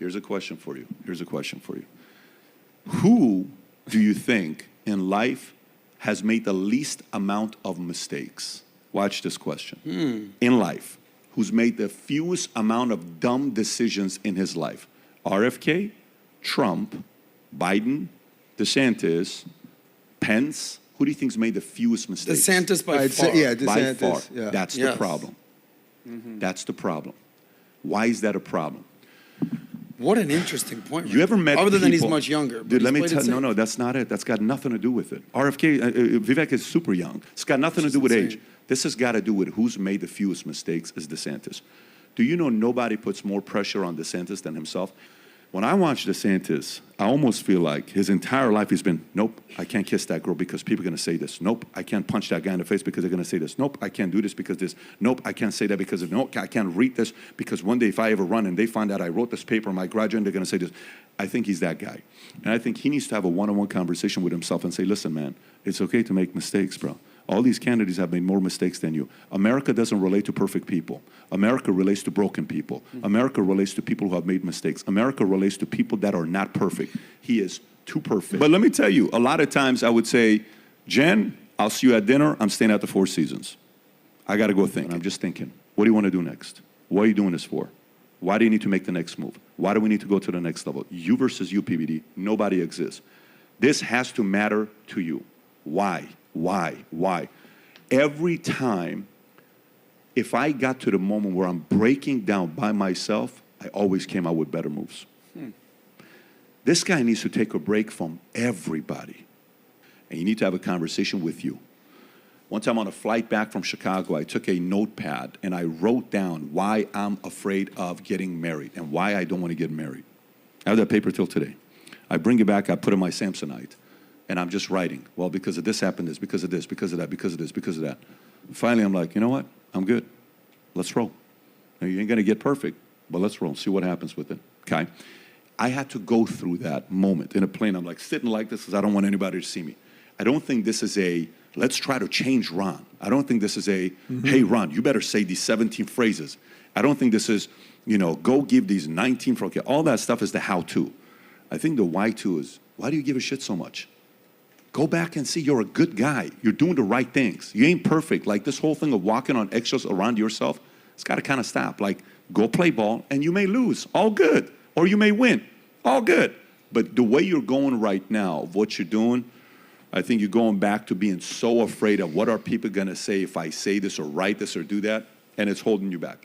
Here's a question for you. Who do you think in life has made the least amount of mistakes? Watch this question. In life, who's made the fewest amount of dumb decisions in his life? RFK, Trump, Biden, DeSantis, Pence. Who do you think's made the fewest mistakes? DeSantis by far. DeSantis. By far. Yeah. That's the problem. That's the problem. Why is that a problem? What an interesting point. You ever met Other than he's people- much younger. but Dude, he's let me played it tell you, safe. no, that's not it. That's got nothing to do with it. RFK, Vivek is super young. It's got nothing to do with age. This has got to do with who's made the fewest mistakes is DeSantis. Do you know nobody puts more pressure on DeSantis than himself? When I watch DeSantis, I almost feel like his entire life he's been, nope, I can't kiss that girl because people are going to say this. Nope, I can't punch that guy in the face because they're going to say this. Nope, I can't do this because this. Nope, I can't say that because of, nope, I can't read this because one day if I ever run and they find out I wrote this paper in my graduate, they're going to say this. I think he's that guy. And I think he needs to have a one-on-one conversation with himself and say, listen, man, it's okay to make mistakes, bro. All these candidates have made more mistakes than you. America doesn't relate to perfect people. America relates to broken people. America relates to people who have made mistakes. America relates to people that are not perfect. He is too perfect. But let me tell you, a lot of times I would say, Jen, I'll see you at dinner. I'm staying at the Four Seasons. I got to go think. I'm just thinking, what do you want to do next? What are you doing this for? Why do you need to make the next move? Why do we need to go to the next level? You versus you, PBD. Nobody exists. This has to matter to you. Why? Every time, if I got to the moment where I'm breaking down by myself, I always came out with better moves. This guy needs to take a break from everybody. And you need to have a conversation with you. One time on a flight back from Chicago, I took a notepad and I wrote down why I'm afraid of getting married and why I don't want to get married. I have that paper till today. I bring it back, I put it in my Samsonite. And I'm just writing, well, because of this happened this, because of this, because of that, because of this, because of that. Finally, I'm like, you know what? I'm good. Let's roll. Now, you ain't going to get perfect, but let's roll. See what happens with it, okay? I had to go through that moment in a plane. I'm like sitting like this because I don't want anybody to see me. I don't think this is a, let's try to change Ron. I don't think this is a, hey, Ron, you better say these 17 phrases. I don't think this is, go give these 19 phrases. Okay, all that stuff is the how-to. I think the why-to is, why do you give a shit so much? Go back and see you're a good guy. You're doing the right things. You ain't perfect. Like this whole thing of walking on eggshells around yourself, it's got to kind of stop. Like, go play ball and you may lose. All good. Or you may win. All good. But the way you're going right now, of what you're doing, I think you're going back to being so afraid of what are people going to say if I say this or write this or do that, and it's holding you back.